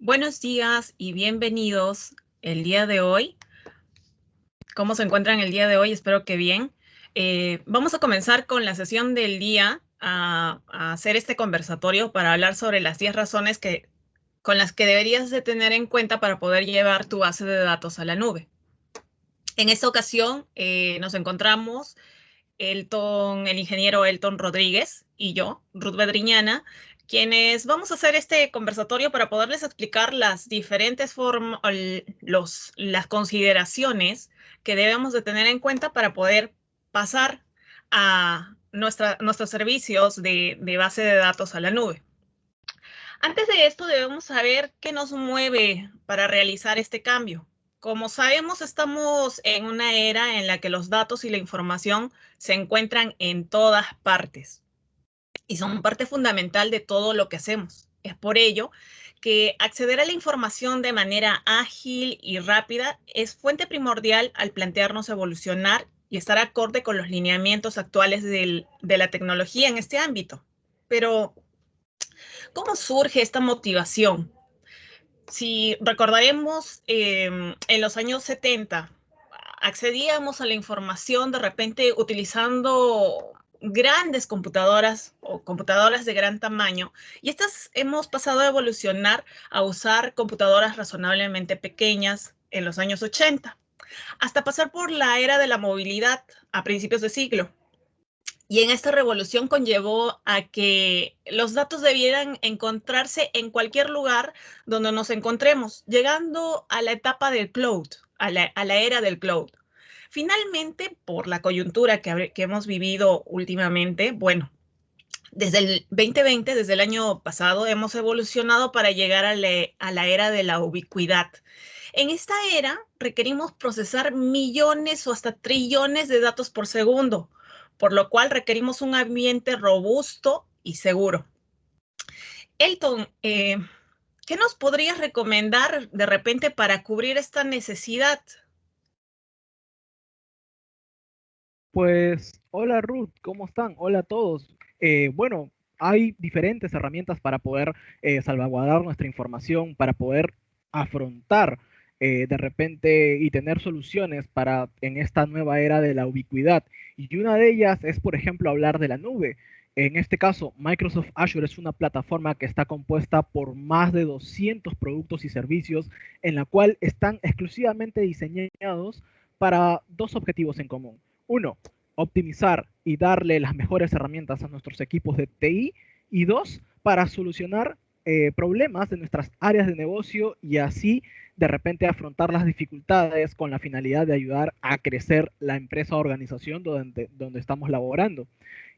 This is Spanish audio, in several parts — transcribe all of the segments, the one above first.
Buenos días y bienvenidos el día de hoy. ¿Cómo se encuentran el día de hoy? Espero que bien. Vamos a comenzar con la sesión del día a hacer este conversatorio para hablar sobre las 10 razones con las que deberías de tener en cuenta para poder llevar tu base de datos a la nube. En esta ocasión nos encontramos el ingeniero Elton Rodríguez y yo, Ruth Bedriñana, quienes vamos a hacer este conversatorio para poderles explicar las diferentes formas, las consideraciones que debemos de tener en cuenta para poder pasar a nuestros servicios de base de datos a la nube. Antes de esto debemos saber qué nos mueve para realizar este cambio. Como sabemos, estamos en una era en la que los datos y la información se encuentran en todas partes y son parte fundamental de todo lo que hacemos. Es por ello que acceder a la información de manera ágil y rápida es fuente primordial al plantearnos evolucionar y estar acorde con los lineamientos actuales de la tecnología en este ámbito. Pero, ¿cómo surge esta motivación? Si recordaremos, en los años 70, accedíamos a la información de repente utilizando grandes computadoras o computadoras de gran tamaño, y estas hemos pasado a evolucionar a usar computadoras razonablemente pequeñas en los años 80, hasta pasar por la era de la movilidad a principios de siglo. Y en esta revolución conllevó a que los datos debieran encontrarse en cualquier lugar donde nos encontremos, llegando a la etapa del cloud, a la era del cloud. Finalmente, por la coyuntura que hemos vivido últimamente, bueno, desde el 2020, desde el año pasado, hemos evolucionado para llegar a la era de la ubicuidad. En esta era requerimos procesar millones o hasta trillones de datos por segundo, por lo cual requerimos un ambiente robusto y seguro. Elton, ¿qué nos podrías recomendar de repente para cubrir esta necesidad? Pues, hola Ruth, ¿cómo están? Hola a todos. Bueno, hay diferentes herramientas para poder salvaguardar nuestra información, para poder afrontar de repente y tener soluciones para en esta nueva era de la ubicuidad. Y una de ellas es, por ejemplo, hablar de la nube. En este caso, Microsoft Azure es una plataforma que está compuesta por más de 200 productos y servicios en la cual están exclusivamente diseñados para dos objetivos en común. Uno, optimizar y darle las mejores herramientas a nuestros equipos de TI. Y dos, para solucionar problemas de nuestras áreas de negocio y así de repente afrontar las dificultades con la finalidad de ayudar a crecer la empresa o organización donde estamos laborando.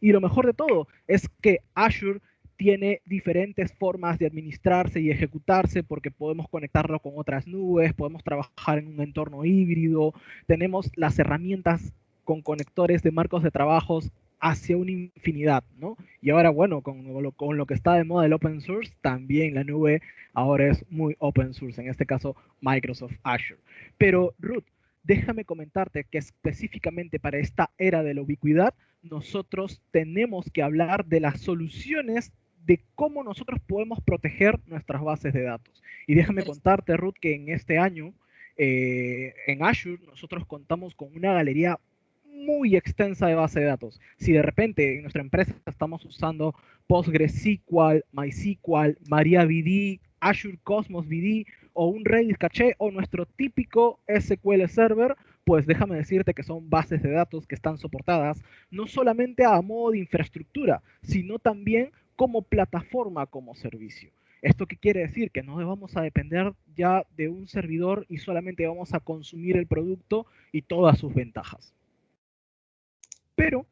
Y lo mejor de todo es que Azure tiene diferentes formas de administrarse y ejecutarse porque podemos conectarlo con otras nubes, podemos trabajar en un entorno híbrido, tenemos las herramientas con conectores de marcos de trabajos hacia una infinidad, ¿no? Y ahora, bueno, con lo que está de moda el open source, también la nube ahora es muy open source, en este caso Microsoft Azure. Pero Ruth, déjame comentarte que específicamente para esta era de la ubicuidad, nosotros tenemos que hablar de las soluciones de cómo nosotros podemos proteger nuestras bases de datos. Y déjame contarte, Ruth, que en este año en Azure nosotros contamos con una galería muy extensa de base de datos. Si de repente en nuestra empresa estamos usando PostgreSQL, MySQL, MariaDB, Azure Cosmos DB o un Redis Caché o nuestro típico SQL Server, pues déjame decirte que son bases de datos que están soportadas no solamente a modo de infraestructura, sino también como plataforma, como servicio. ¿Esto qué quiere decir? Que no vamos a depender ya de un servidor y solamente vamos a consumir el producto y todas sus ventajas. Pero,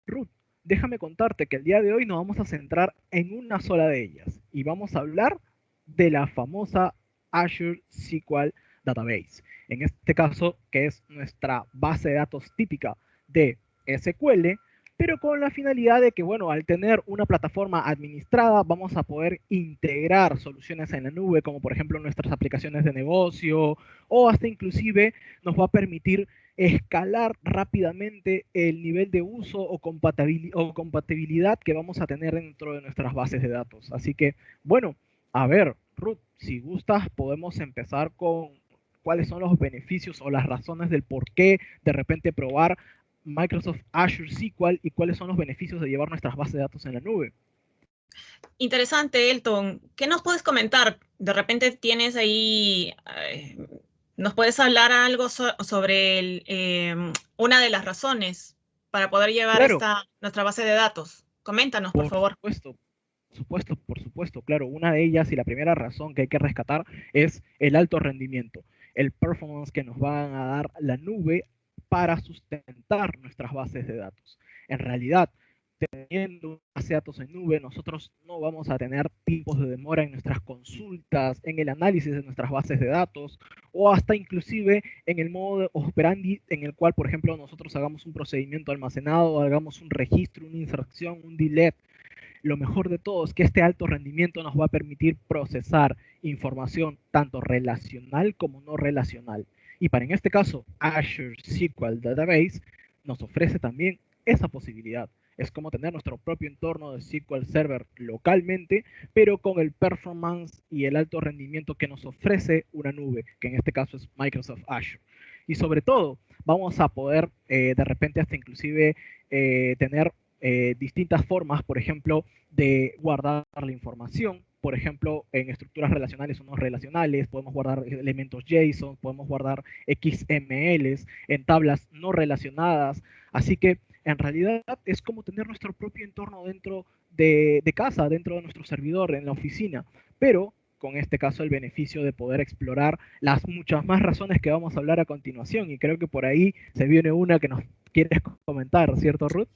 Ruth, déjame contarte que el día de hoy nos vamos a centrar en una sola de ellas y vamos a hablar de la famosa Azure SQL Database. En este caso, que es nuestra base de datos típica de SQL, pero con la finalidad de que, bueno, al tener una plataforma administrada, vamos a poder integrar soluciones en la nube, como por ejemplo nuestras aplicaciones de negocio, o hasta inclusive nos va a permitir escalar rápidamente el nivel de uso o compatibilidad que vamos a tener dentro de nuestras bases de datos. Así que, bueno, a ver, Ruth, si gustas, podemos empezar con cuáles son los beneficios o las razones del por qué de repente probar Microsoft Azure SQL y cuáles son los beneficios de llevar nuestras bases de datos en la nube. Interesante, Elton. ¿Qué nos puedes comentar? De repente tienes ahí, ¿nos puedes hablar algo sobre una de las razones para poder llevar Claro, nuestra base de datos? Coméntanos, por por favor. supuesto, por supuesto, claro, una de ellas y la primera razón que hay que rescatar es el alto rendimiento, el performance que nos van a dar la nube para sustentar nuestras bases de datos. En realidad, teniendo base de datos en nube, nosotros no vamos a tener tiempos de demora en nuestras consultas, en el análisis de nuestras bases de datos, o hasta inclusive en el modo de operandi en el cual, por ejemplo, nosotros hagamos un procedimiento almacenado, hagamos un registro, una inserción, un delete. Lo mejor de todo es que este alto rendimiento nos va a permitir procesar información tanto relacional como no relacional. Y para en este caso, Azure SQL Database nos ofrece también esa posibilidad. Es como tener nuestro propio entorno de SQL Server localmente, pero con el performance y el alto rendimiento que nos ofrece una nube, que en este caso es Microsoft Azure. Y sobre todo, vamos a poder de repente hasta inclusive tener distintas formas, por ejemplo, de guardar la información. Por ejemplo, en estructuras relacionales o no relacionales, podemos guardar elementos JSON, podemos guardar XMLs en tablas no relacionadas. Así que en realidad es como tener nuestro propio entorno dentro de casa, dentro de nuestro servidor, en la oficina. Pero con este caso el beneficio de poder explorar las muchas más razones que vamos a hablar a continuación. Y creo que por ahí se viene una que nos quieres comentar, ¿cierto, Ruth?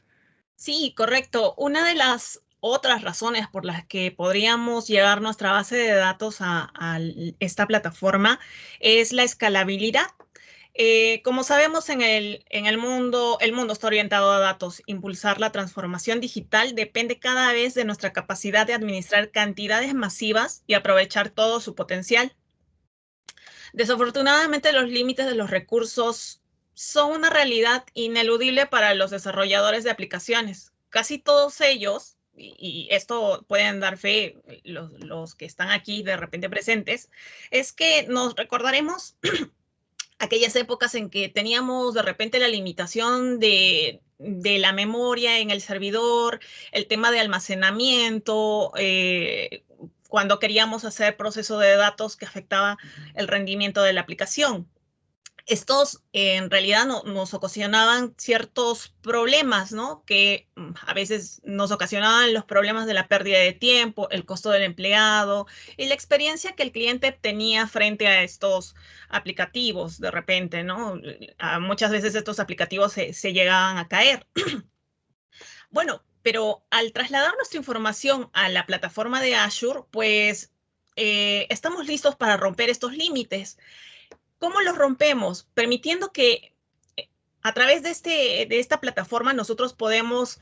Sí, correcto. Una de las otras razones por las que podríamos llevar nuestra base de datos a esta plataforma es la escalabilidad. Como sabemos, el mundo está orientado a datos. Impulsar la transformación digital depende cada vez de nuestra capacidad de administrar cantidades masivas y aprovechar todo su potencial. Desafortunadamente, los límites de los recursos son una realidad ineludible para los desarrolladores de aplicaciones. Casi todos ellos, y esto pueden dar fe los que están aquí de repente presentes, es que nos recordaremos aquellas épocas en que teníamos de repente la limitación de la memoria en el servidor, el tema de almacenamiento, cuando queríamos hacer proceso de datos que afectaba el rendimiento de la aplicación. Estos en realidad nos ocasionaban ciertos problemas, ¿no? Que a veces nos ocasionaban los problemas de la pérdida de tiempo, el costo del empleado y la experiencia que el cliente tenía frente a estos aplicativos de repente, ¿no? Muchas veces estos aplicativos se llegaban a caer. Bueno, pero al trasladar nuestra información a la plataforma de Azure, pues estamos listos para romper estos límites. ¿Cómo los rompemos? Permitiendo que a través de esta plataforma nosotros podemos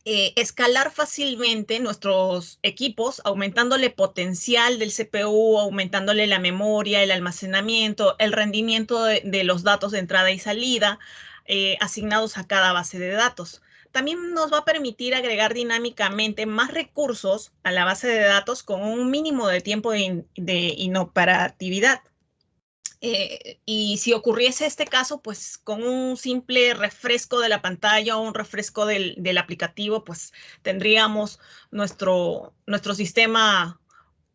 escalar fácilmente nuestros equipos, aumentándole potencial del CPU, aumentándole la memoria, el almacenamiento, el rendimiento de los datos de entrada y salida asignados a cada base de datos. También nos va a permitir agregar dinámicamente más recursos a la base de datos con un mínimo de tiempo de inoperatividad. Y si ocurriese este caso, pues con un simple refresco de la pantalla o un refresco del aplicativo, pues tendríamos nuestro sistema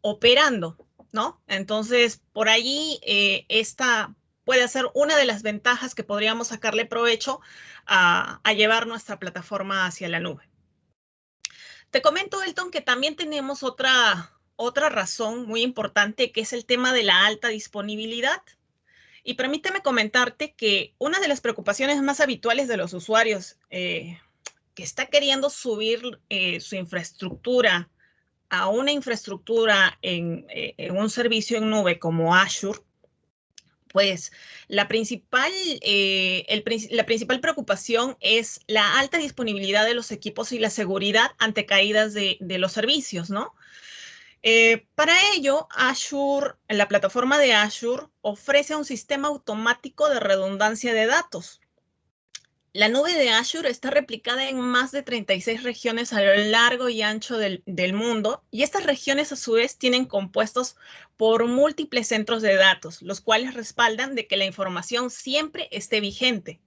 operando, ¿no? Entonces, por allí esta puede ser una de las ventajas que podríamos sacarle provecho a llevar nuestra plataforma hacia la nube. Te comento, Elton, que también tenemos otra razón muy importante, que es el tema de la alta disponibilidad. Y permíteme comentarte que una de las preocupaciones más habituales de los usuarios que está queriendo subir su infraestructura a una infraestructura en un servicio en nube como Azure, pues la principal preocupación es la alta disponibilidad de los equipos y la seguridad ante caídas de los servicios, ¿no? Para ello, Azure, la plataforma de Azure ofrece un sistema automático de redundancia de datos. La nube de Azure está replicada en más de 36 regiones a lo largo y ancho del mundo, y estas regiones a su vez tienen compuestos por múltiples centros de datos, los cuales respaldan de que la información siempre esté vigente.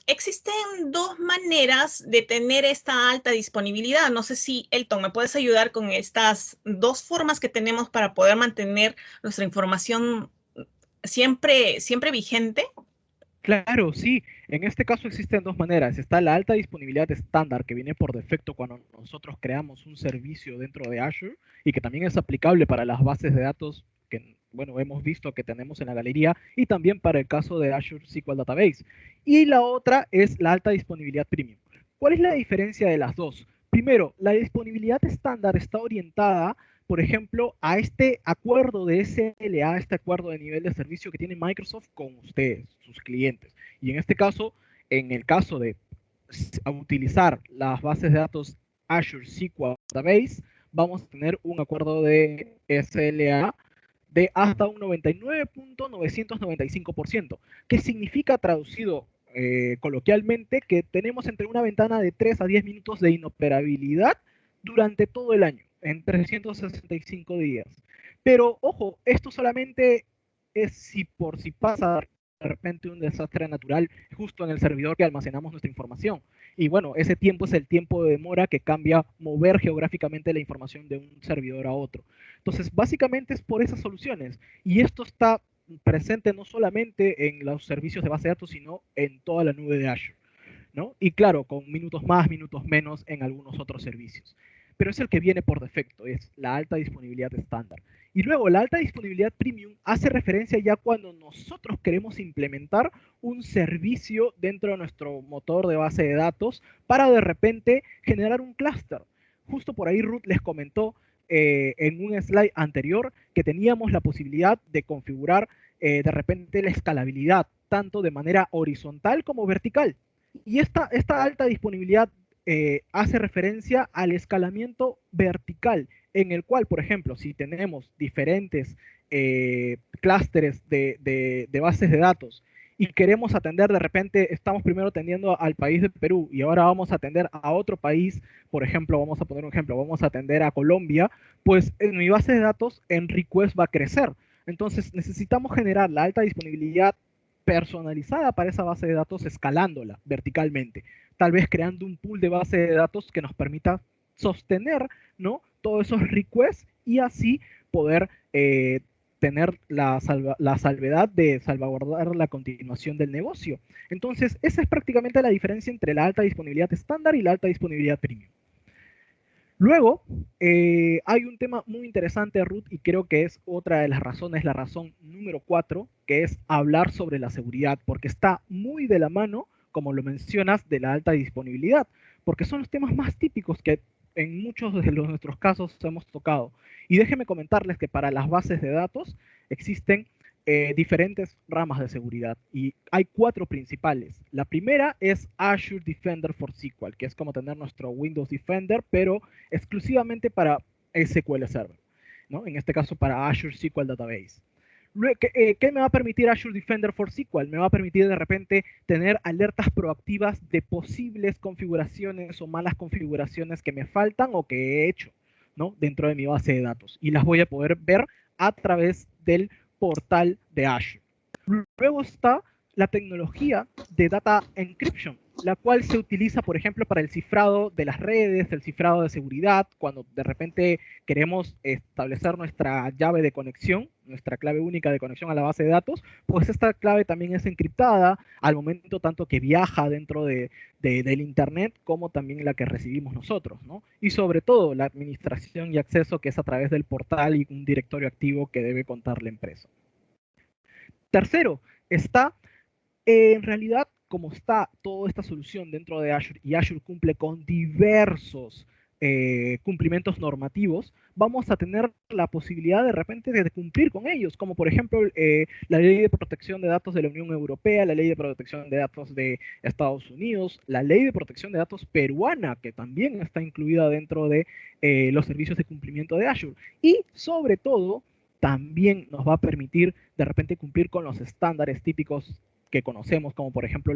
Existen dos maneras de tener esta alta disponibilidad. No sé si, Elton, me puedes ayudar con estas dos formas que tenemos para poder mantener nuestra información siempre vigente. Claro, sí. En este caso existen dos maneras. Está la alta disponibilidad estándar que viene por defecto cuando nosotros creamos un servicio dentro de Azure y que también es aplicable para las bases de datos que, bueno, hemos visto que tenemos en la galería y también para el caso de Azure SQL Database. Y la otra es la alta disponibilidad premium. ¿Cuál es la diferencia de las dos? Primero, la disponibilidad estándar está orientada, por ejemplo, a este acuerdo de SLA, este acuerdo de nivel de servicio que tiene Microsoft con ustedes, sus clientes. Y en este caso, en el caso de utilizar las bases de datos Azure SQL Database, vamos a tener un acuerdo de SLA de hasta un 99.995%, que significa traducido coloquialmente que tenemos entre una ventana de 3 a 10 minutos de inoperabilidad durante todo el año, en 365 días. Pero ojo, esto solamente es si pasa de repente un desastre natural justo en el servidor que almacenamos nuestra información. Y bueno, ese tiempo es el tiempo de demora que cambia mover geográficamente la información de un servidor a otro. Entonces, básicamente es por esas soluciones. Y esto está presente no solamente en los servicios de base de datos, sino en toda la nube de Azure, ¿no? Y claro, con minutos más, minutos menos en algunos otros servicios. Pero es el que viene por defecto, es la alta disponibilidad estándar. Y luego la alta disponibilidad premium hace referencia ya cuando nosotros queremos implementar un servicio dentro de nuestro motor de base de datos para de repente generar un clúster. Justo por ahí Ruth les comentó en un slide anterior que teníamos la posibilidad de configurar de repente la escalabilidad, tanto de manera horizontal como vertical. Y esta alta disponibilidad hace referencia al escalamiento vertical, en el cual, por ejemplo, si tenemos diferentes clústeres de bases de datos y queremos atender de repente, estamos primero atendiendo al país de Perú y ahora vamos a atender a otro país, por ejemplo, vamos a poner un ejemplo, vamos a atender a Colombia, pues en mi base de datos en request va a crecer. Entonces necesitamos generar la alta disponibilidad personalizada para esa base de datos escalándola verticalmente, tal vez creando un pool de base de datos que nos permita sostener, ¿no?, todos esos requests y así poder tener la salvedad de salvaguardar la continuación del negocio. Entonces, esa es prácticamente la diferencia entre la alta disponibilidad estándar y la alta disponibilidad premium. Luego, hay un tema muy interesante, Ruth, y creo que es otra de las razones, la razón número 4, que es hablar sobre la seguridad, porque está muy de la mano, como lo mencionas, de la alta disponibilidad, porque son los temas más típicos que en muchos de nuestros casos hemos tocado. Y déjenme comentarles que para las bases de datos existen diferentes ramas de seguridad y hay 4 principales. La primera es Azure Defender for SQL, que es como tener nuestro Windows Defender, pero exclusivamente para SQL Server, ¿no? En este caso para Azure SQL Database. ¿Qué me va a permitir Azure Defender for SQL? Me va a permitir de repente tener alertas proactivas de posibles configuraciones o malas configuraciones que me faltan o que he hecho, ¿no?, dentro de mi base de datos. Y las voy a poder ver a través del portal de Azure. Luego está la tecnología de Data Encryption, la cual se utiliza, por ejemplo, para el cifrado de las redes, el cifrado de seguridad, cuando de repente queremos establecer nuestra llave de conexión, nuestra clave única de conexión a la base de datos, pues esta clave también es encriptada al momento tanto que viaja dentro del Internet como también la que recibimos nosotros, ¿no? Y sobre todo la administración y acceso que es a través del portal y un directorio activo que debe contar la empresa. Tercero, está en realidad, como está toda esta solución dentro de Azure y Azure cumple con diversos cumplimientos normativos, vamos a tener la posibilidad de repente de cumplir con ellos, como por ejemplo la Ley de Protección de Datos de la Unión Europea, la Ley de Protección de Datos de Estados Unidos, la Ley de Protección de Datos peruana, que también está incluida dentro de los servicios de cumplimiento de Azure. Y sobre todo, también nos va a permitir de repente cumplir con los estándares típicos que conocemos, como por ejemplo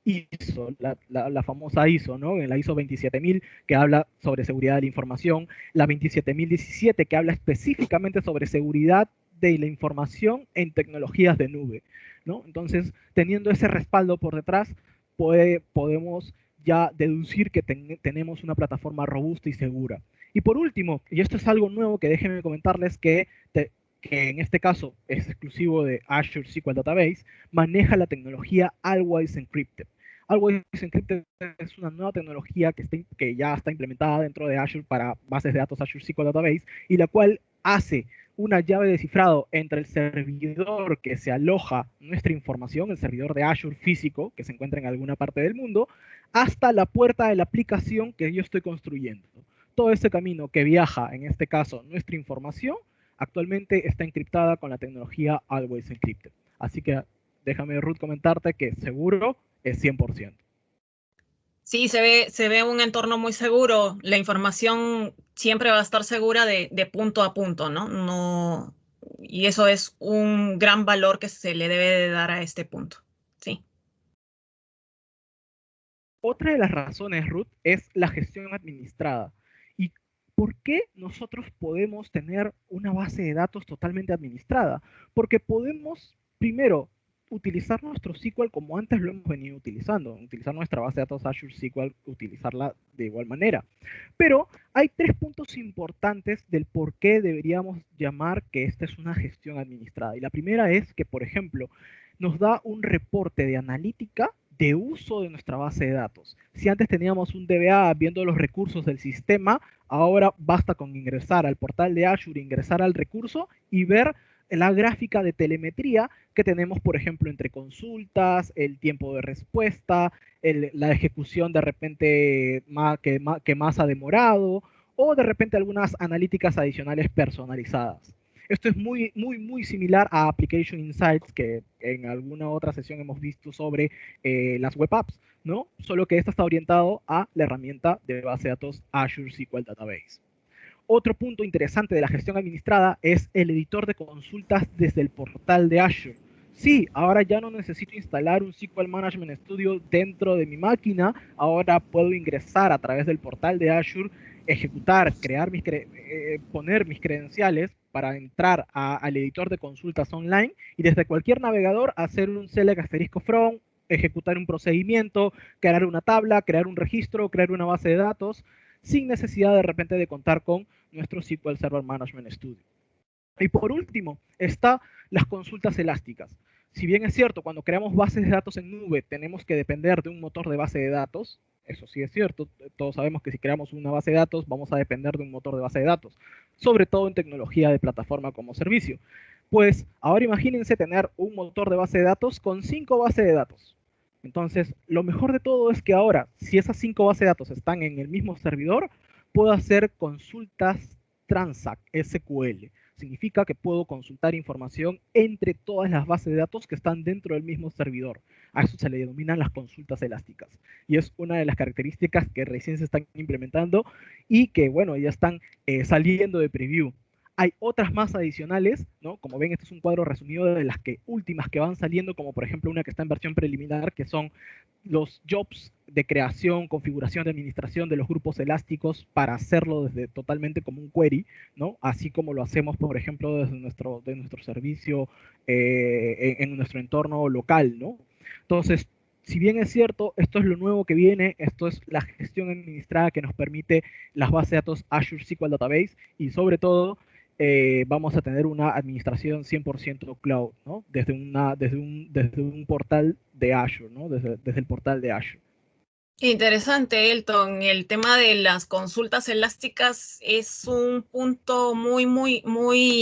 ISO, la famosa ISO, ¿no? En la ISO 27000 que habla sobre seguridad de la información, la 27017 que habla específicamente sobre seguridad de la información en tecnologías de nube, ¿no? Entonces, teniendo ese respaldo por detrás, podemos ya deducir que tenemos una plataforma robusta y segura. Y por último, y esto es algo nuevo que déjenme comentarles que en este caso es exclusivo de Azure SQL Database, maneja la tecnología Always Encrypted. Always Encrypted es una nueva tecnología que ya está implementada dentro de Azure para bases de datos Azure SQL Database y la cual hace una llave de cifrado entre el servidor que se aloja nuestra información, el servidor de Azure físico que se encuentra en alguna parte del mundo, hasta la puerta de la aplicación que yo estoy construyendo. Todo ese camino que viaja, en este caso, nuestra información, actualmente está encriptada con la tecnología Always Encrypted. Así que déjame, Ruth, comentarte que seguro es 100%. Sí, se ve un entorno muy seguro. La información siempre va a estar segura de punto a punto, ¿no? No, y eso es un gran valor que se le debe de dar a este punto. Sí. Otra de las razones, Ruth, es la gestión administrada. ¿Y por qué nosotros podemos tener una base de datos totalmente administrada? Porque podemos, primero, utilizar nuestro SQL como antes lo hemos venido utilizando, utilizar nuestra base de datos Azure SQL, utilizarla de igual manera. Pero hay tres puntos importantes del por qué deberíamos llamar que esta es una gestión administrada. Y la primera es que, por ejemplo, nos da un reporte de analítica de uso de nuestra base de datos. Si antes teníamos un DBA viendo los recursos del sistema, ahora basta con ingresar al portal de Azure, ingresar al recurso y ver la gráfica de telemetría que tenemos, por ejemplo, entre consultas, el tiempo de respuesta, la ejecución de repente que más ha demorado, o de repente algunas analíticas adicionales personalizadas. Esto es muy similar a Application Insights que en alguna otra sesión hemos visto sobre las web apps, ¿no? Solo que esta está orientado a la herramienta de base de datos Azure SQL Database. Otro punto interesante de la gestión administrada es el editor de consultas desde el portal de Azure. Sí, ahora ya no necesito instalar un SQL Management Studio dentro de mi máquina, ahora puedo ingresar a través del portal de Azure, ejecutar, poner mis credenciales para entrar al editor de consultas online y desde cualquier navegador hacer un select asterisco from, ejecutar un procedimiento, crear una tabla, crear un registro, crear una base de datos, sin necesidad de repente de contar con nuestro SQL Server Management Studio. Y por último, está las consultas elásticas. Si bien es cierto, cuando creamos bases de datos en nube, tenemos que depender de un motor de base de datos, eso sí es cierto, todos sabemos que si creamos una base de datos, vamos a depender de un motor de base de datos, sobre todo en tecnología de plataforma como servicio. Pues ahora imagínense tener un motor de base de datos con 5 bases de datos. Entonces, lo mejor de todo es que ahora, si esas 5 bases de datos están en el mismo servidor, puedo hacer consultas Transact SQL. Significa que puedo consultar información entre todas las bases de datos que están dentro del mismo servidor. A eso se le denominan las consultas elásticas. Y es una de las características que recién se están implementando y que, bueno, ya están saliendo de preview. Hay otras más adicionales, ¿no? Como ven, este es un cuadro resumido de las últimas que van saliendo, como por ejemplo una que está en versión preliminar, que son los jobs de creación, configuración de administración de los grupos elásticos para hacerlo desde totalmente como un query, ¿no? Así como lo hacemos, por ejemplo, desde nuestro servicio en nuestro entorno local, ¿no? Entonces, si bien es cierto, esto es lo nuevo que viene, esto es la gestión administrada que nos permite las bases de datos Azure SQL Database y sobre todo vamos a tener una administración 100% cloud, ¿no? Desde un portal de Azure, ¿no? Desde el portal de Azure. Interesante, Elton. El tema de las consultas elásticas es un punto muy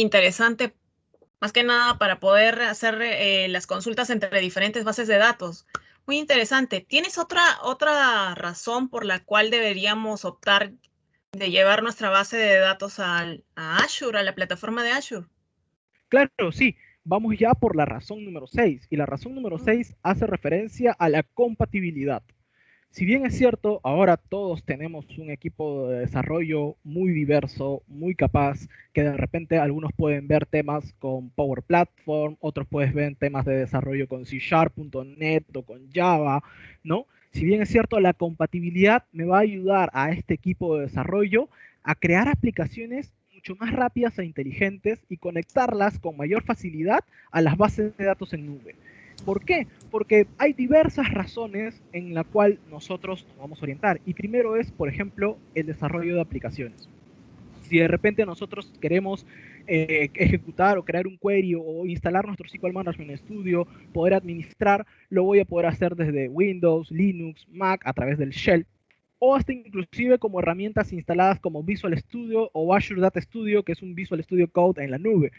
interesante, más que nada para poder hacer las consultas entre diferentes bases de datos. Muy interesante. ¿Tienes otra razón por la cual deberíamos optar de llevar nuestra base de datos a Azure, a la plataforma de Azure? Claro, sí. Vamos ya por la razón número 6. Y la razón número 6 hace referencia a la compatibilidad. Si bien es cierto, ahora todos tenemos un equipo de desarrollo muy diverso, muy capaz, que de repente algunos pueden ver temas con Power Platform, otros pueden ver temas de desarrollo con C Sharp, .NET o con Java, ¿no? Si bien es cierto, la compatibilidad me va a ayudar a este equipo de desarrollo a crear aplicaciones mucho más rápidas e inteligentes y conectarlas con mayor facilidad a las bases de datos en nube. ¿Por qué? Porque hay diversas razones en la cual nosotros nos vamos a orientar. Y primero es, por ejemplo, el desarrollo de aplicaciones. Si de repente nosotros queremos ejecutar o crear un query o instalar nuestro SQL Management Studio, poder administrar, lo voy a poder hacer desde Windows, Linux, Mac, a través del Shell, o hasta inclusive como herramientas instaladas como Visual Studio o Azure Data Studio, que es un Visual Studio Code en la nube,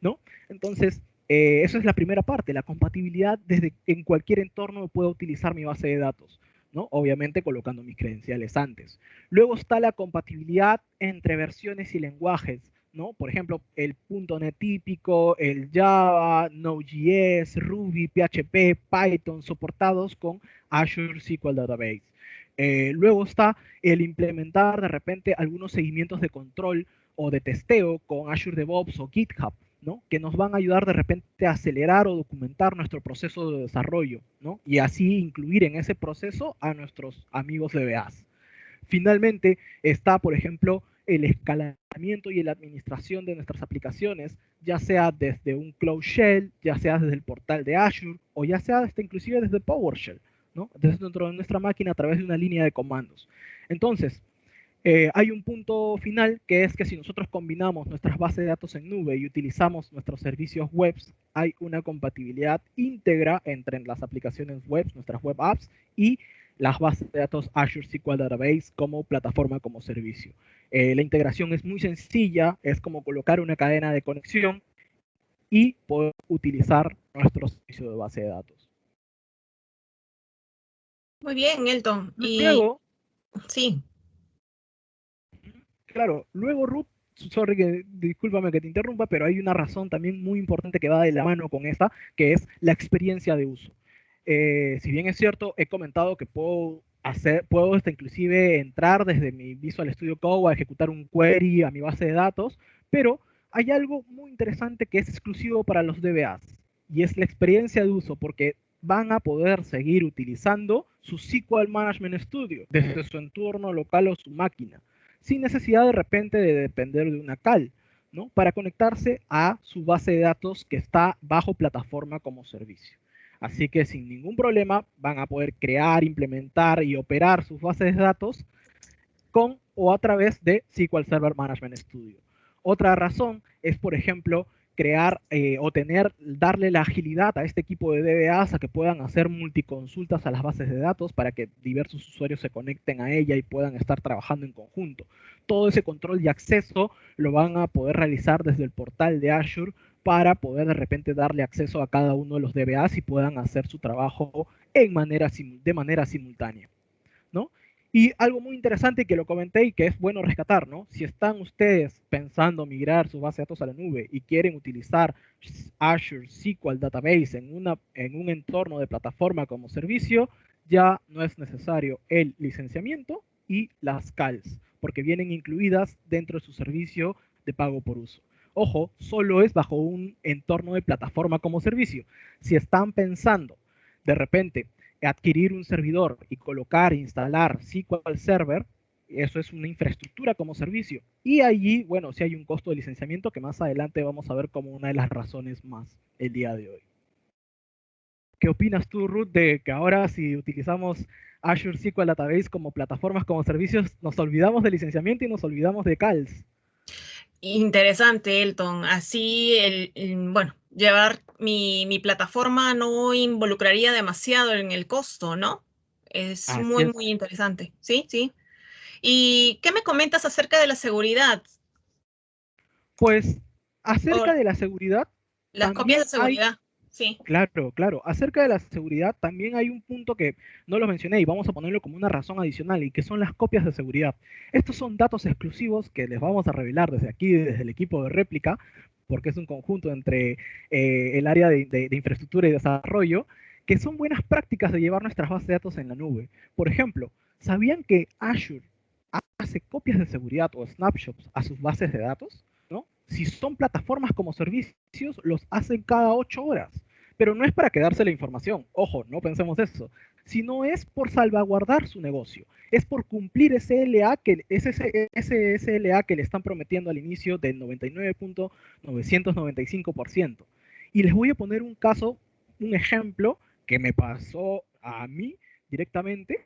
¿no? Entonces, eso es la primera parte, la compatibilidad desde en cualquier entorno puedo utilizar mi base de datos, ¿no? Obviamente colocando mis credenciales antes. Luego está la compatibilidad entre versiones y lenguajes, ¿no? Por ejemplo, el .NET típico, el Java, Node.js, Ruby, PHP, Python, soportados con Azure SQL Database. Luego está el implementar de repente algunos seguimientos de control o de testeo con Azure DevOps o GitHub, ¿no? Que nos van a ayudar de repente a acelerar o documentar nuestro proceso de desarrollo, ¿no? Y así incluir en ese proceso a nuestros amigos DBAs. Finalmente está, por ejemplo, el escalamiento y la administración de nuestras aplicaciones, ya sea desde un Cloud Shell, ya sea desde el portal de Azure o ya sea hasta inclusive desde PowerShell, ¿no? Desde dentro de nuestra máquina a través de una línea de comandos. Entonces, hay un punto final que es que si nosotros combinamos nuestras bases de datos en nube y utilizamos nuestros servicios web, hay una compatibilidad íntegra entre las aplicaciones web, nuestras web apps y las bases de datos Azure SQL Database como plataforma como servicio. La integración es muy sencilla, es como colocar una cadena de conexión y poder utilizar nuestro servicio de base de datos. Muy bien, Elton. Y Luego, sí. claro, luego Ruth, sorry que discúlpame que te interrumpa, pero hay una razón también muy importante que va de la mano con esta, que es la experiencia de uso. Si bien es cierto, he comentado que puedo hasta inclusive entrar desde mi Visual Studio Code a ejecutar un query a mi base de datos, pero hay algo muy interesante que es exclusivo para los DBAs y es la experiencia de uso, porque van a poder seguir utilizando su SQL Management Studio desde su entorno local o su máquina, sin necesidad de repente de depender de una CAL, ¿no? Para conectarse a su base de datos que está bajo plataforma como servicio. Así que sin ningún problema van a poder crear, implementar y operar sus bases de datos con o a través de SQL Server Management Studio. Otra razón es, por ejemplo, crear o darle la agilidad a este equipo de DBAs a que puedan hacer multiconsultas a las bases de datos para que diversos usuarios se conecten a ella y puedan estar trabajando en conjunto. Todo ese control y acceso lo van a poder realizar desde el portal de Azure para poder de repente darle acceso a cada uno de los DBAs y puedan hacer su trabajo de manera simultánea, ¿no? Y algo muy interesante que lo comenté y que es bueno rescatar, ¿no? Si están ustedes pensando migrar su base de datos a la nube y quieren utilizar Azure SQL Database en un entorno de plataforma como servicio, ya no es necesario el licenciamiento y las CALs, porque vienen incluidas dentro de su servicio de pago por uso. Ojo, solo es bajo un entorno de plataforma como servicio. Si están pensando de repente adquirir un servidor y colocar, instalar SQL Server, eso es una infraestructura como servicio. Y allí, bueno, sí hay un costo de licenciamiento que más adelante vamos a ver como una de las razones más el día de hoy. ¿Qué opinas tú, Ruth, de que ahora si utilizamos Azure SQL Database como plataformas, como servicios, nos olvidamos de licenciamiento y nos olvidamos de CALs? Interesante, Elton. Así, bueno, llevar mi plataforma no involucraría demasiado en el costo, ¿no? Es Así muy, es. muy interesante. Sí, sí. ¿Y qué me comentas acerca de la seguridad? Pues O acerca de la seguridad, las copias de también hay. seguridad. Sí. Claro, claro. Acerca de la seguridad, también hay un punto que no lo mencioné y vamos a ponerlo como una razón adicional y que son las copias de seguridad. Estos son datos exclusivos que les vamos a revelar desde aquí, desde el equipo de réplica, porque es un conjunto entre el área de infraestructura y desarrollo, que son buenas prácticas de llevar nuestras bases de datos en la nube. Por ejemplo, ¿sabían que Azure hace copias de seguridad o snapshots a sus bases de datos? ¿No? Si son plataformas como servicios, los hacen cada 8 horas. Pero no es para quedarse la información, ojo, no pensemos eso, sino es por salvaguardar su negocio, es por cumplir ese SLA que le están prometiendo al inicio del 99.995%. Y les voy a poner un caso, un ejemplo que me pasó a mí directamente,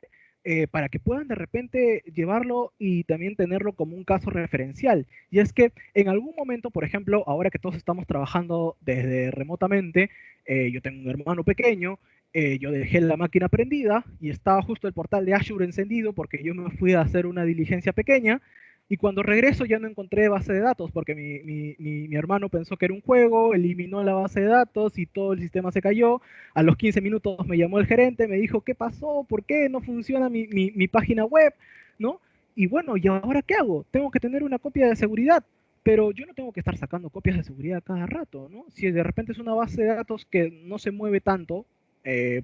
para que puedan de repente llevarlo y también tenerlo como un caso referencial. Y es que en algún momento, por ejemplo, ahora que todos estamos trabajando desde remotamente, yo tengo un hermano pequeño, yo dejé la máquina prendida y estaba justo el portal de Azure encendido porque yo me fui a hacer una diligencia pequeña y cuando regreso ya no encontré base de datos porque mi hermano pensó que era un juego, eliminó la base de datos y todo el sistema se cayó. A los 15 minutos me llamó el gerente, me dijo, ¿qué pasó? ¿Por qué no funciona mi página web? ¿No? Y bueno, ¿y ahora qué hago? Tengo que tener una copia de seguridad, pero yo no tengo que estar sacando copias de seguridad cada rato, ¿no? Si de repente es una base de datos que no se mueve tanto,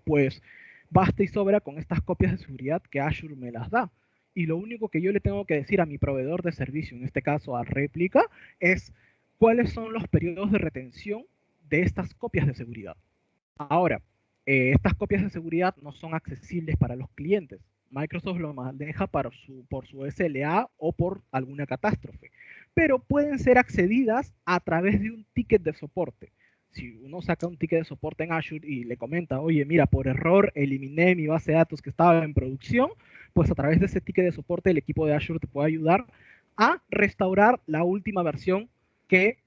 pues basta y sobra con estas copias de seguridad que Azure me las da. Y lo único que yo le tengo que decir a mi proveedor de servicio, en este caso a Réplica, es cuáles son los periodos de retención de estas copias de seguridad. Ahora, estas copias de seguridad no son accesibles para los clientes. Microsoft lo maneja por su SLA o por alguna catástrofe, pero pueden ser accedidas a través de un ticket de soporte. Si uno saca un ticket de soporte en Azure y le comenta, oye, mira, por error eliminé mi base de datos que estaba en producción, pues a través de ese ticket de soporte el equipo de Azure te puede ayudar a restaurar la última versión que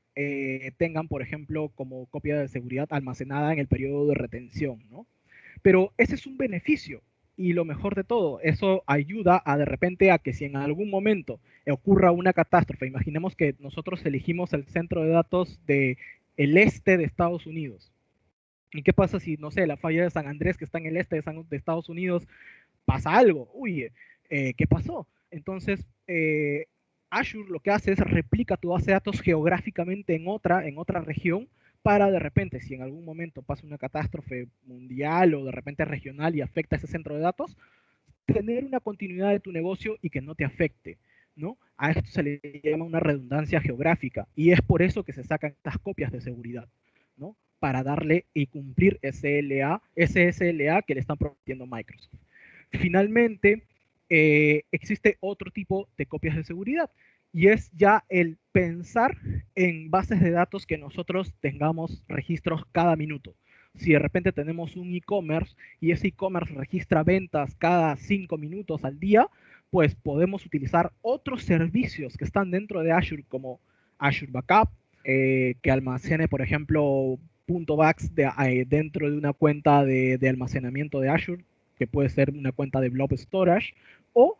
tengan, por ejemplo, como copia de seguridad almacenada en el periodo de retención, ¿no? Pero ese es un beneficio y lo mejor de todo, eso ayuda a de repente a que si en algún momento ocurra una catástrofe, imaginemos que nosotros elegimos el centro de datos del este de Estados Unidos. ¿Y qué pasa si, no sé, la falla de San Andrés, que está en el este de Estados Unidos, pasa algo? Uy, ¿qué pasó? Entonces, Azure lo que hace es replica tu base de datos geográficamente en otra región para de repente, si en algún momento pasa una catástrofe mundial o de repente regional y afecta a ese centro de datos, tener una continuidad de tu negocio y que no te afecte, ¿no? A esto se le llama una redundancia geográfica y es por eso que se sacan estas copias de seguridad, ¿no? Para darle y cumplir ese SLA que le están prometiendo Microsoft. Finalmente, existe otro tipo de copias de seguridad y es ya el pensar en bases de datos que nosotros tengamos registros cada minuto. Si de repente tenemos un e-commerce y ese e-commerce registra ventas cada 5 minutos al día, pues podemos utilizar otros servicios que están dentro de Azure como Azure Backup, que almacene, por ejemplo, .bax dentro de una cuenta de almacenamiento de Azure, que puede ser una cuenta de Blob Storage, o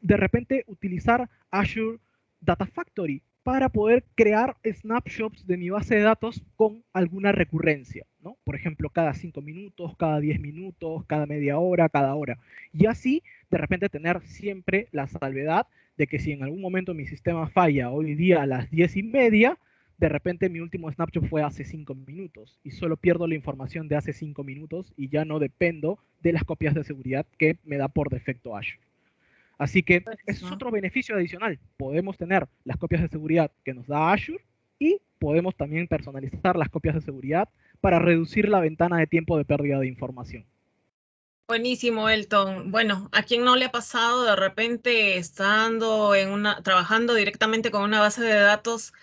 de repente utilizar Azure Data Factory para poder crear snapshots de mi base de datos con alguna recurrencia, ¿no? Por ejemplo, cada 5 minutos, cada 10 minutos, cada media hora, cada hora. Y así, de repente, tener siempre la salvedad de que si en algún momento mi sistema falla hoy día a las 10:30, de repente mi último snapshot fue hace 5 minutos y solo pierdo la información de hace 5 minutos y ya no dependo de las copias de seguridad que me da por defecto Azure. Así que ese es otro beneficio adicional. Podemos tener las copias de seguridad que nos da Azure y podemos también personalizar las copias de seguridad para reducir la ventana de tiempo de pérdida de información. Buenísimo, Elton. Bueno, ¿a quién no le ha pasado de repente estando trabajando directamente con una base de datos,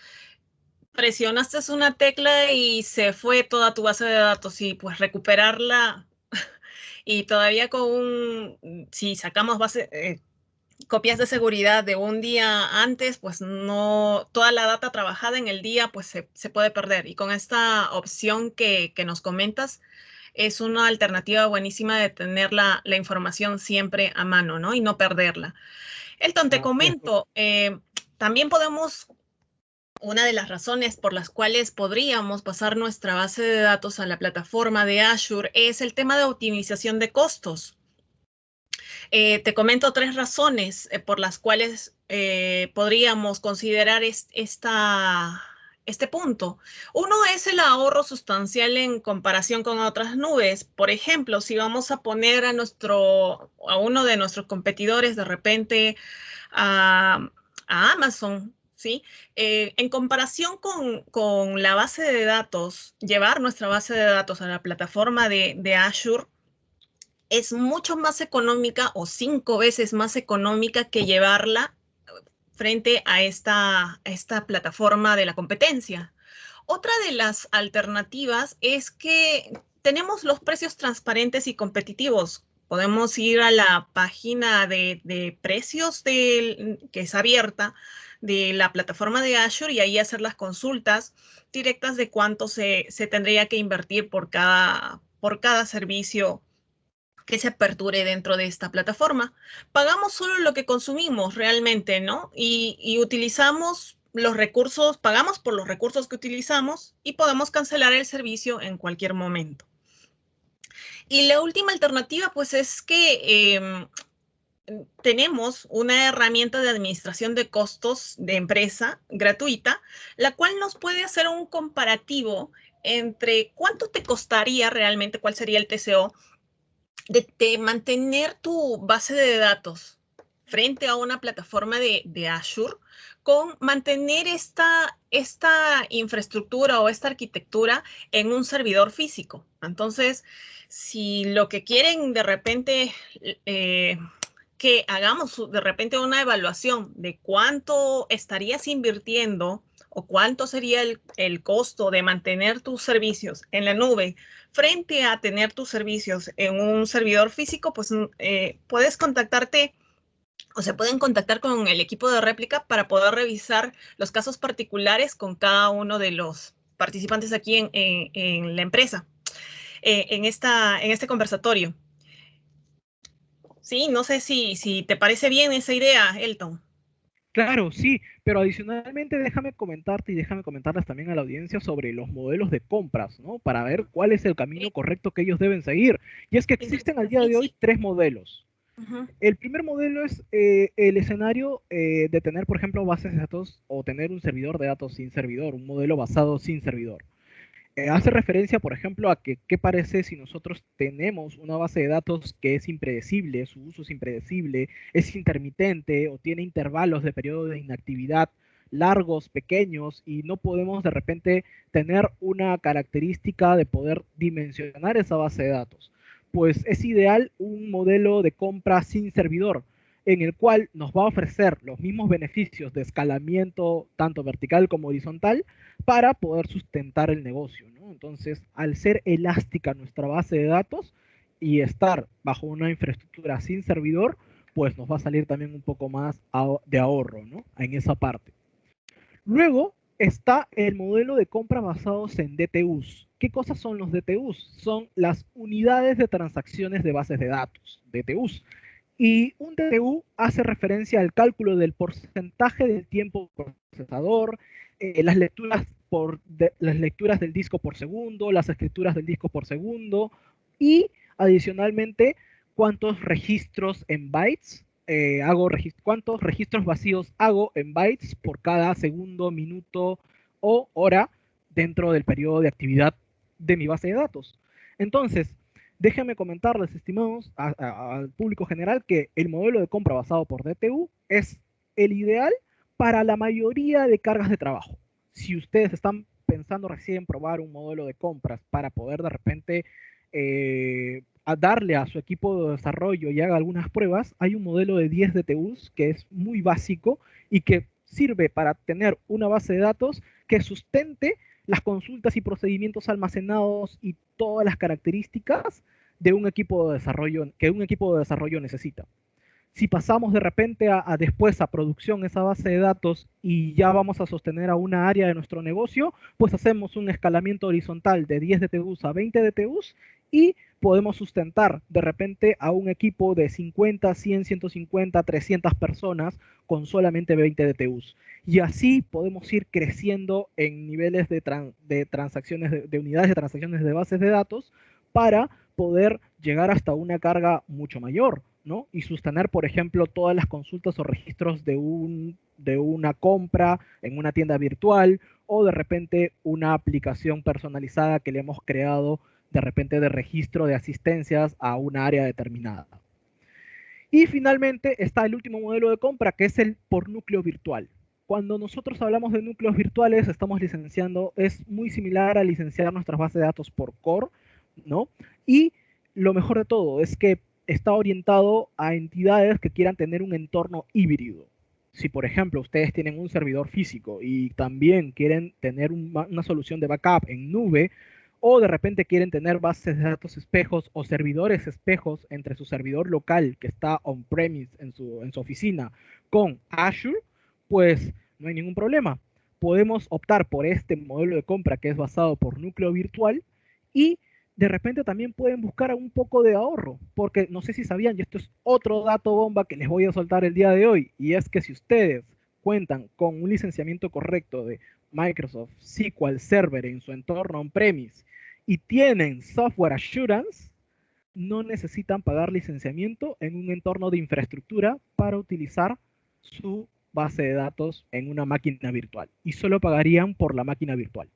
presionaste una tecla y se fue toda tu base de datos y pues recuperarla y todavía si sacamos copias de seguridad de un día antes, pues no, toda la data trabajada en el día pues se puede perder. Y con esta opción que nos comentas, es una alternativa buenísima de tener la información siempre a mano, ¿no? Y no perderla. Elton, te comento, también una de las razones por las cuales podríamos pasar nuestra base de datos a la plataforma de Azure es el tema de optimización de costos. Te comento 3 razones por las cuales podríamos considerar este punto. Uno es el ahorro sustancial en comparación con otras nubes. Por ejemplo, si vamos a poner a uno de nuestros competidores de repente a, a Amazon, ¿sí? En comparación con la base de datos, llevar nuestra base de datos a la plataforma de Azure es mucho más económica o 5 veces más económica que llevarla frente a esta plataforma de la competencia. Otra de las alternativas es que tenemos los precios transparentes y competitivos. Podemos ir a la página de precios que es abierta de la plataforma de Azure y ahí hacer las consultas directas de cuánto se tendría que invertir por cada servicio que se aperture dentro de esta plataforma. Pagamos solo lo que consumimos realmente, ¿no? Y utilizamos los recursos, pagamos por los recursos que utilizamos y podemos cancelar el servicio en cualquier momento. Y la última alternativa, pues, es que tenemos una herramienta de administración de costos de empresa gratuita, la cual nos puede hacer un comparativo entre cuánto te costaría realmente, cuál sería el TCO de mantener tu base de datos frente a una plataforma de Azure con mantener esta infraestructura o esta arquitectura en un servidor físico. Entonces, si lo que quieren de repente que hagamos de repente una evaluación de cuánto estarías invirtiendo o cuánto sería el costo de mantener tus servicios en la nube frente a tener tus servicios en un servidor físico, pues puedes contactarte o se pueden contactar con el equipo de réplica para poder revisar los casos particulares con cada uno de los participantes aquí en la empresa, en este conversatorio. Sí, no sé si te parece bien esa idea, Elton. Claro, sí, pero adicionalmente déjame comentarte y déjame comentarles también a la audiencia sobre los modelos de compras, ¿no? Para ver cuál es el camino correcto que ellos deben seguir. Y es que existen al día Sí, de hoy sí. 3 modelos. Uh-huh. El primer modelo es el escenario de tener, por ejemplo, bases de datos o tener un servidor de datos sin servidor, un modelo basado sin servidor. Hace referencia, por ejemplo, a que qué parece si nosotros tenemos una base de datos que es impredecible, su uso es impredecible, es intermitente o tiene intervalos de periodo de inactividad largos, pequeños, y no podemos de repente tener una característica de poder dimensionar esa base de datos. Pues es ideal un modelo de compra sin servidor, en el cual nos va a ofrecer los mismos beneficios de escalamiento, tanto vertical como horizontal, para poder sustentar el negocio, ¿no? Entonces, al ser elástica nuestra base de datos y estar bajo una infraestructura sin servidor, pues nos va a salir también un poco más de ahorro, ¿no? En esa parte. Luego está el modelo de compra basados en DTUs. ¿Qué cosas son los DTUs? Son las unidades de transacciones de bases de datos, DTUs. Y un DTU hace referencia al cálculo del porcentaje del tiempo procesador, las lecturas del disco por segundo, las escrituras del disco por segundo y adicionalmente cuántos registros en bytes cuántos registros vacíos hago en bytes por cada segundo, minuto o hora dentro del periodo de actividad de mi base de datos. Entonces, déjenme comentarles, estimados, al público general, que el modelo de compra basado por DTU es el ideal para la mayoría de cargas de trabajo. Si ustedes están pensando recién probar un modelo de compras para poder de repente a darle a su equipo de desarrollo y haga algunas pruebas, hay un modelo de 10 DTUs que es muy básico y que sirve para tener una base de datos que sustente las consultas y procedimientos almacenados y todas las características de un equipo de desarrollo que un equipo de desarrollo necesita. Si pasamos de repente después a producción esa base de datos y ya vamos a sostener a una área de nuestro negocio, pues hacemos un escalamiento horizontal de 10 DTUs a 20 DTUs y podemos sustentar de repente a un equipo de 50, 100, 150, 300 personas con solamente 20 DTUs. Y así podemos ir creciendo en niveles de transacciones, de unidades de transacciones de bases de datos para poder llegar hasta una carga mucho mayor, ¿no? Y sostener, por ejemplo, todas las consultas o registros de un de una compra en una tienda virtual o de repente una aplicación personalizada que le hemos creado de repente de registro de asistencias a una área determinada. Y finalmente está el último modelo de compra, que es el por núcleo virtual. Cuando nosotros hablamos de núcleos virtuales, estamos licenciando, es muy similar a licenciar nuestras bases de datos por core, ¿no? Y lo mejor de todo es que está orientado a entidades que quieran tener un entorno híbrido. Si, por ejemplo, ustedes tienen un servidor físico y también quieren tener una solución de backup en nube, o de repente quieren tener bases de datos espejos o servidores espejos entre su servidor local que está on-premise en su oficina con Azure, pues no hay ningún problema. Podemos optar por este modelo de compra que es basado por núcleo virtual y de repente también pueden buscar un poco de ahorro, porque no sé si sabían, y esto es otro dato bomba que les voy a soltar el día de hoy, y es que si ustedes cuentan con un licenciamiento correcto de Microsoft SQL Server en su entorno on-premise y tienen software assurance, no necesitan pagar licenciamiento en un entorno de infraestructura para utilizar su base de datos en una máquina virtual y solo pagarían por la máquina virtual.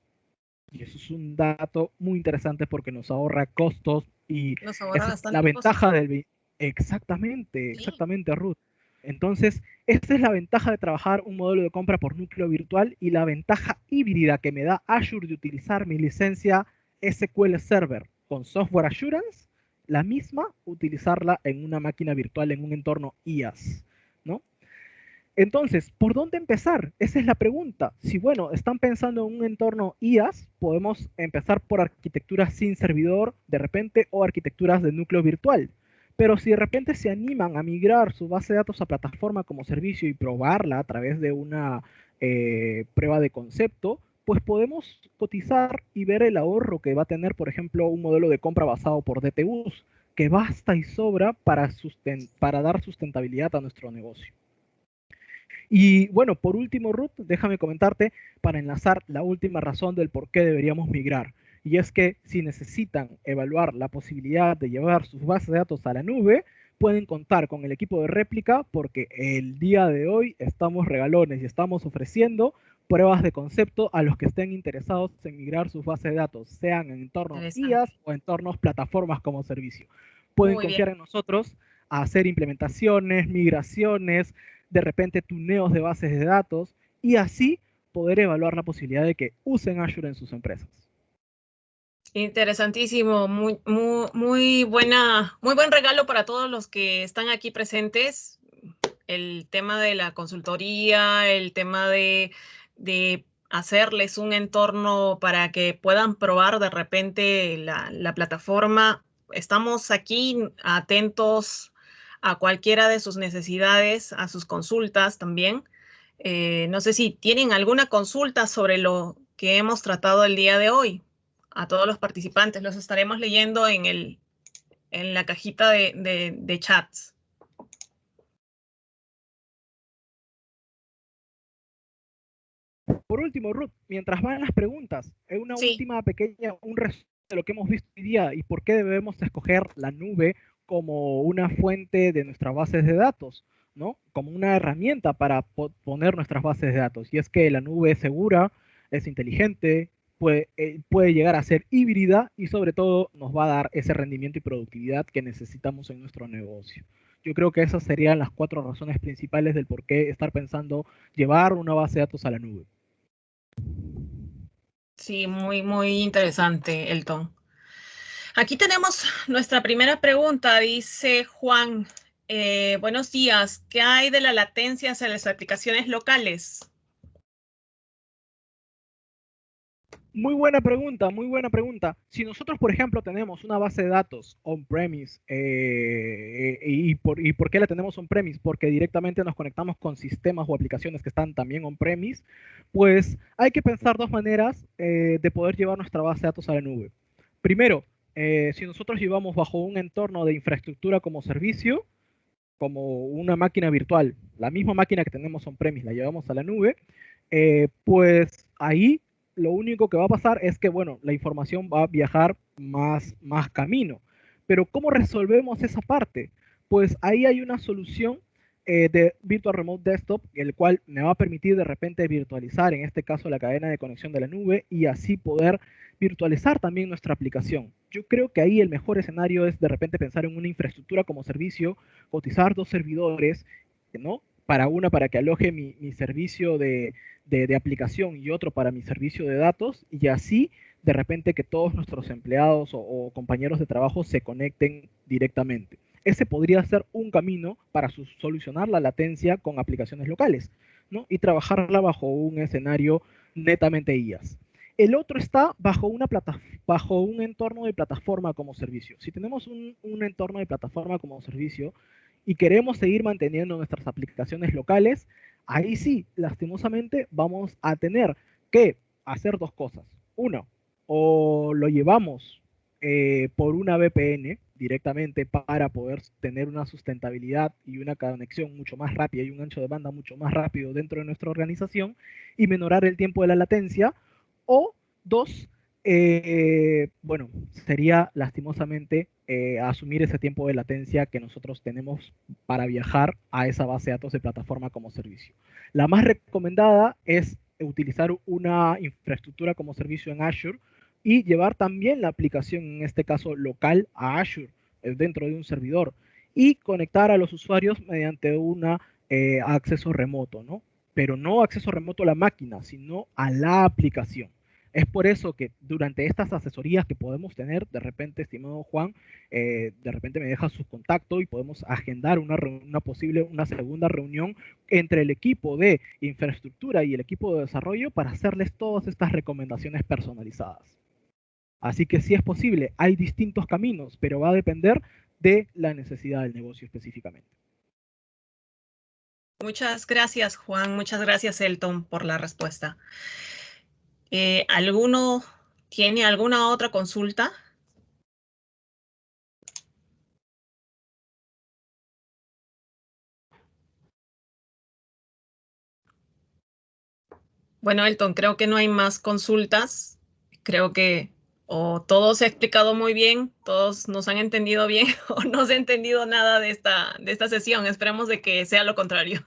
Y eso es un dato muy interesante porque nos ahorra costos y Nos ahorra esa es la bastante ventaja costo. del... Exactamente, Sí. exactamente, Ruth. Entonces, esta es la ventaja de trabajar un modelo de compra por núcleo virtual y la ventaja híbrida que me da Azure de utilizar mi licencia SQL Server con Software Assurance, la misma utilizarla en una máquina virtual en un entorno IaaS, ¿no? Entonces, ¿por dónde empezar? Esa es la pregunta. Si, bueno, están pensando en un entorno IaaS, podemos empezar por arquitecturas sin servidor, de repente, o arquitecturas de núcleo virtual. Pero si de repente se animan a migrar su base de datos a plataforma como servicio y probarla a través de una prueba de concepto, pues podemos cotizar y ver el ahorro que va a tener, por ejemplo, un modelo de compra basado por DTUs, que basta y sobra para dar sustentabilidad a nuestro negocio. Y bueno, por último, Ruth, déjame comentarte para enlazar la última razón del por qué deberíamos migrar. Y es que si necesitan evaluar la posibilidad de llevar sus bases de datos a la nube, pueden contar con el equipo de réplica porque el día de hoy estamos regalones y estamos ofreciendo pruebas de concepto a los que estén interesados en migrar sus bases de datos, sean en entornos IaaS Interesante. o entornos plataformas como servicio. Pueden Muy bien. confiar en nosotros a hacer implementaciones, migraciones, de repente tuneos de bases de datos y así poder evaluar la posibilidad de que usen Azure en sus empresas. Interesantísimo, muy muy buen regalo para todos los que están aquí presentes. El tema de la consultoría, el tema de hacerles un entorno para que puedan probar de repente la plataforma. Estamos aquí atentos a cualquiera de sus necesidades, a sus consultas también. No sé si tienen alguna consulta sobre lo que hemos tratado el día de hoy. A todos los participantes los estaremos leyendo en la cajita de chats. Por último, Ruth, mientras van las preguntas, una Sí. última pequeña, un resumen de lo que hemos visto hoy día y por qué debemos escoger la nube como una fuente de nuestras bases de datos, ¿no? Como una herramienta para poner nuestras bases de datos. Y es que la nube es segura, es inteligente, puede llegar a ser híbrida y sobre todo nos va a dar ese rendimiento y productividad que necesitamos en nuestro negocio. Yo creo que esas serían las 4 razones principales del por qué estar pensando llevar una base de datos a la nube. Sí, muy interesante, Elton. Aquí tenemos nuestra primera pregunta, dice Juan. Buenos días, ¿qué hay de la latencia hacia las aplicaciones locales? Muy buena pregunta, muy buena pregunta. Si nosotros, por ejemplo, tenemos una base de datos on-premise, y por qué la tenemos on-premise? Porque directamente nos conectamos con sistemas o aplicaciones que están también on-premise, pues hay que pensar dos maneras de poder llevar nuestra base de datos a la nube. Primero, si nosotros llevamos bajo un entorno de infraestructura como servicio, como una máquina virtual, la misma máquina que tenemos on-premise, la llevamos a la nube, pues ahí lo único que va a pasar es que, bueno, la información va a viajar más camino. Pero ¿cómo resolvemos esa parte? Pues ahí hay una solución de Virtual Remote Desktop, el cual me va a permitir de repente virtualizar, en este caso, la cadena de conexión de la nube y así poder virtualizar también nuestra aplicación. Yo creo que ahí el mejor escenario es de repente pensar en una infraestructura como servicio, cotizar dos servidores, ¿no? Para que aloje mi servicio de aplicación y otro para mi servicio de datos, y así de repente que todos nuestros empleados o compañeros de trabajo se conecten directamente. Ese podría ser un camino para solucionar la latencia con aplicaciones locales, ¿no? Y trabajarla bajo un escenario netamente IaaS. El otro está bajo un entorno de plataforma como servicio. Si tenemos un entorno de plataforma como servicio y queremos seguir manteniendo nuestras aplicaciones locales, ahí sí, lastimosamente, vamos a tener que hacer dos cosas. Uno, o lo llevamos por una VPN directamente para poder tener una sustentabilidad y una conexión mucho más rápida y un ancho de banda mucho más rápido dentro de nuestra organización y menorar el tiempo de la latencia. O dos, bueno, sería lastimosamente asumir ese tiempo de latencia que nosotros tenemos para viajar a esa base de datos de plataforma como servicio. La más recomendada es utilizar una infraestructura como servicio en Azure y llevar también la aplicación, en este caso local, a Azure dentro de un servidor y conectar a los usuarios mediante un acceso remoto, ¿no? Pero no acceso remoto a la máquina, sino a la aplicación. Es por eso que durante estas asesorías que podemos tener, de repente, estimado Juan, de repente me deja su contacto y podemos agendar una segunda reunión entre el equipo de infraestructura y el equipo de desarrollo para hacerles todas estas recomendaciones personalizadas. Así que sí es posible, hay distintos caminos, pero va a depender de la necesidad del negocio específicamente. Muchas gracias, Juan. Muchas gracias, Elton, por la respuesta. ¿Alguno tiene alguna otra consulta? Bueno, Elton, creo que no hay más consultas. Creo que o todo se ha explicado muy bien, todos nos han entendido bien o no se ha entendido nada de esta sesión. Esperemos de que sea lo contrario.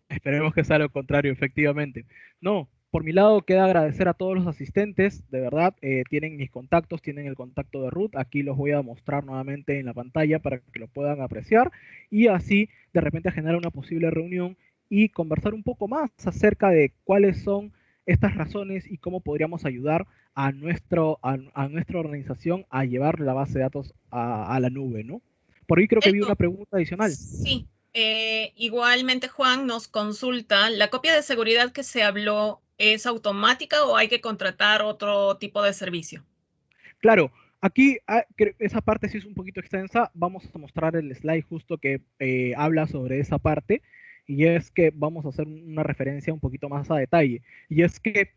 Esperemos que sea lo contrario, efectivamente. No, por mi lado queda agradecer a todos los asistentes, de verdad, tienen mis contactos, tienen el contacto de Ruth, aquí los voy a mostrar nuevamente en la pantalla para que lo puedan apreciar y así de repente generar una posible reunión y conversar un poco más acerca de cuáles son estas razones y cómo podríamos ayudar a nuestra organización a llevar la base de datos a la nube, ¿no? Por ahí creo que vi una Elton, pregunta adicional. sí. Igualmente, Juan nos consulta, ¿la copia de seguridad que se habló es automática o hay que contratar otro tipo de servicio? Claro, aquí esa parte sí es un poquito extensa. Vamos a mostrar el slide justo que habla sobre esa parte. Y es que vamos a hacer una referencia un poquito más a detalle. Y es que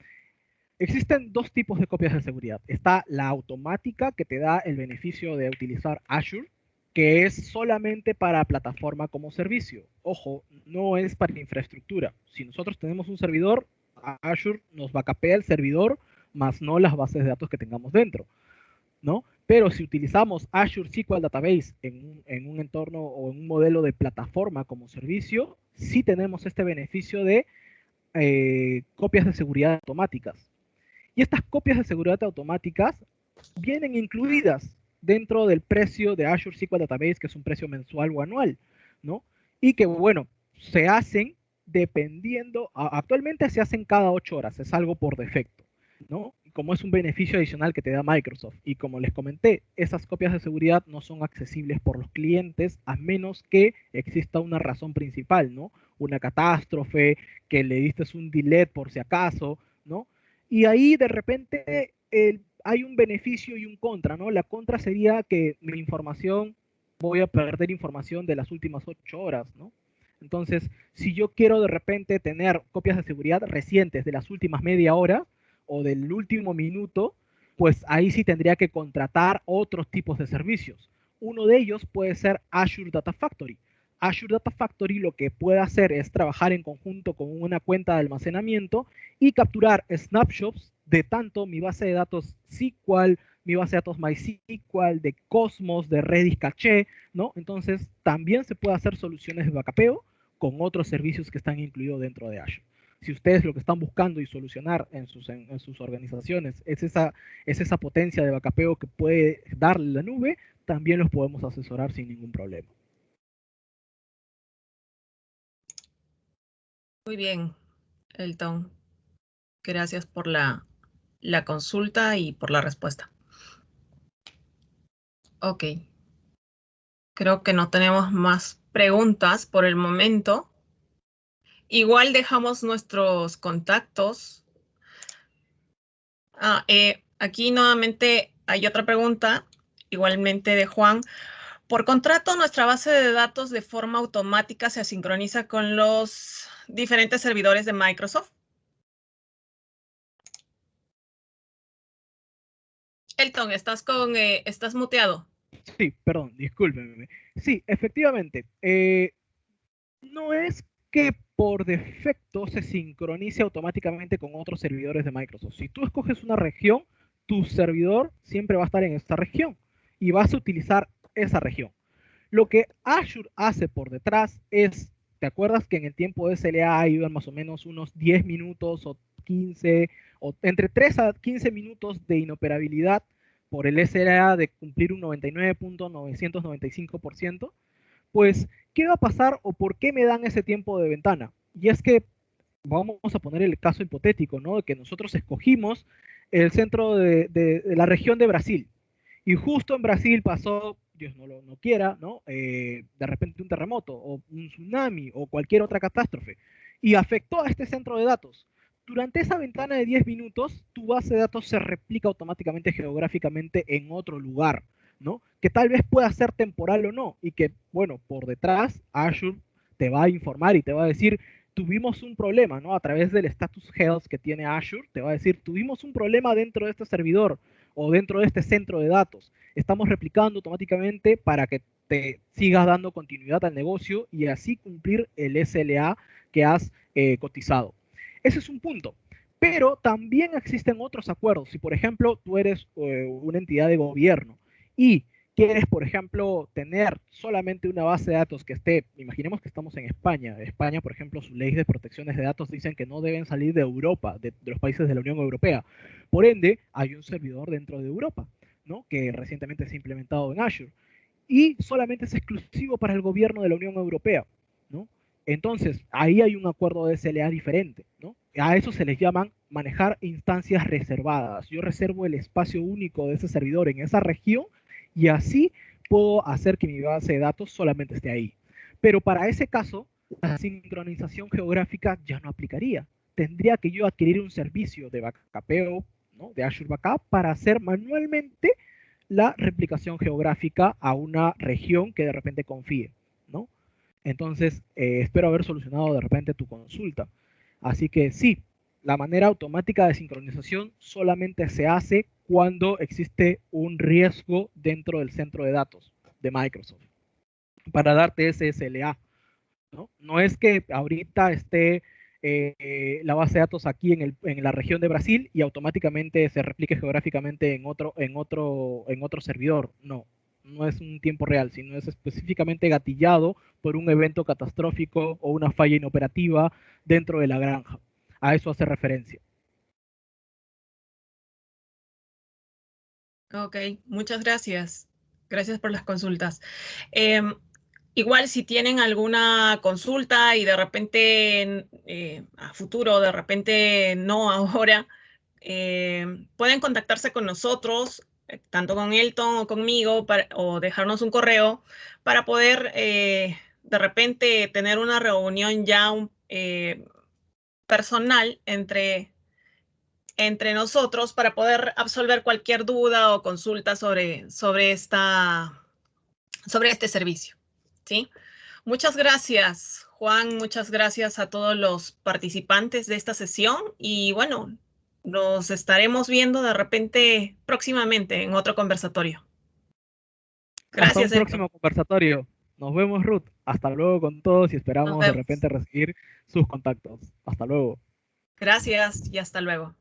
existen dos tipos de copias de seguridad. Está la automática, que te da el beneficio de utilizar Azure, que es solamente para plataforma como servicio. Ojo, no es para infraestructura. Si nosotros tenemos un servidor, Azure nos backupea el servidor, más no las bases de datos que tengamos dentro, ¿no? Pero si utilizamos Azure SQL Database en un entorno o en un modelo de plataforma como servicio, sí tenemos este beneficio de copias de seguridad automáticas. Y estas copias de seguridad automáticas vienen incluidas dentro del precio de Azure SQL Database, que es un precio mensual o anual, ¿no? Y que, bueno, se hacen dependiendo, actualmente se hacen cada 8 horas, es algo por defecto, ¿no? Como es un beneficio adicional que te da Microsoft. Y como les comenté, esas copias de seguridad no son accesibles por los clientes a menos que exista una razón principal, ¿no? Una catástrofe, que le diste un delete por si acaso, ¿no? Y ahí de repente hay un beneficio y un contra, ¿no? La contra sería que mi información, voy a perder información de las últimas 8 horas, ¿no? Entonces, si yo quiero de repente tener copias de seguridad recientes de las últimas media hora o del último minuto, pues ahí sí tendría que contratar otros tipos de servicios. Uno de ellos puede ser Azure Data Factory. Azure Data Factory lo que puede hacer es trabajar en conjunto con una cuenta de almacenamiento y capturar snapshots de tanto mi base de datos SQL, mi base de datos MySQL, de Cosmos, de Redis Caché, ¿no? Entonces, también se puede hacer soluciones de backupeo con otros servicios que están incluidos dentro de Azure. Si ustedes lo que están buscando y solucionar en sus organizaciones es esa potencia de backupeo que puede darle la nube, también los podemos asesorar sin ningún problema. Muy bien, Elton. Gracias por la consulta y por la respuesta. Ok. Creo que no tenemos más preguntas por el momento. Igual dejamos nuestros contactos. Aquí nuevamente hay otra pregunta, igualmente de Juan. Por contrato, nuestra base de datos de forma automática se sincroniza con los diferentes servidores de Microsoft. Elton, estás muteado. Sí, perdón, discúlpenme. Sí, efectivamente. No es que por defecto se sincronice automáticamente con otros servidores de Microsoft. Si tú escoges una región, tu servidor siempre va a estar en esta región y vas a utilizar esa región. Lo que Azure hace por detrás es, ¿te acuerdas que en el tiempo de SLA iban más o menos unos 10 minutos o 15, o entre 3 a 15 minutos de inoperabilidad por el SLA de cumplir un 99.995%? Pues, ¿qué va a pasar o por qué me dan ese tiempo de ventana? Y es que vamos a poner el caso hipotético, ¿no? De que nosotros escogimos el centro de la región de Brasil y justo en Brasil pasó, Dios no quiera, ¿no? De repente un terremoto o un tsunami o cualquier otra catástrofe y afectó a este centro de datos. Durante esa ventana de 10 minutos, tu base de datos se replica automáticamente geográficamente en otro lugar, ¿no? Que tal vez pueda ser temporal o no, y que, bueno, por detrás Azure te va a informar y te va a decir, tuvimos un problema, ¿no? A través del status health que tiene Azure, te va a decir, tuvimos un problema dentro de este servidor o dentro de este centro de datos. Estamos replicando automáticamente para que te sigas dando continuidad al negocio y así cumplir el SLA que has cotizado. Ese es un punto. Pero también existen otros acuerdos. Si, por ejemplo, tú eres una entidad de gobierno y quieres, por ejemplo, tener solamente una base de datos que esté, imaginemos que estamos en España. España, por ejemplo, sus leyes de protecciones de datos dicen que no deben salir de Europa, de los países de la Unión Europea. Por ende, hay un servidor dentro de Europa, ¿no? Que recientemente se ha implementado en Azure. Y solamente es exclusivo para el gobierno de la Unión Europea, ¿no? Entonces, ahí hay un acuerdo de SLA diferente, ¿no? A eso se les llaman manejar instancias reservadas. Yo reservo el espacio único de ese servidor en esa región y así puedo hacer que mi base de datos solamente esté ahí. Pero para ese caso, la sincronización geográfica ya no aplicaría. Tendría que yo adquirir un servicio de backupeo, ¿no? De Azure Backup para hacer manualmente la replicación geográfica a una región que de repente confíe, ¿no? Entonces, espero haber solucionado de repente tu consulta. Así que sí, la manera automática de sincronización solamente se hace cuando existe un riesgo dentro del centro de datos de Microsoft para darte ese SLA, ¿no? No es que ahorita esté la base de datos aquí en la región de Brasil y automáticamente se replique geográficamente en otro servidor. No, no es un tiempo real, sino es específicamente gatillado por un evento catastrófico o una falla inoperativa dentro de la granja. A eso hace referencia. Ok, muchas gracias. Gracias por las consultas. Igual si tienen alguna consulta y de repente a futuro, de repente no ahora, pueden contactarse con nosotros, tanto con Elton o conmigo, o dejarnos un correo para poder de repente tener una reunión ya personal entre nosotros para poder absolver cualquier duda o consulta sobre este servicio. ¿Sí? Muchas gracias, Juan. Muchas gracias a todos los participantes de esta sesión. Y bueno, nos estaremos viendo de repente próximamente en otro conversatorio. Hasta un Gracias, Elton. próximo conversatorio. Nos vemos, Ruth. Hasta luego con todos y Nos esperamos de vemos. repente recibir sus contactos. Hasta luego. Gracias y hasta luego.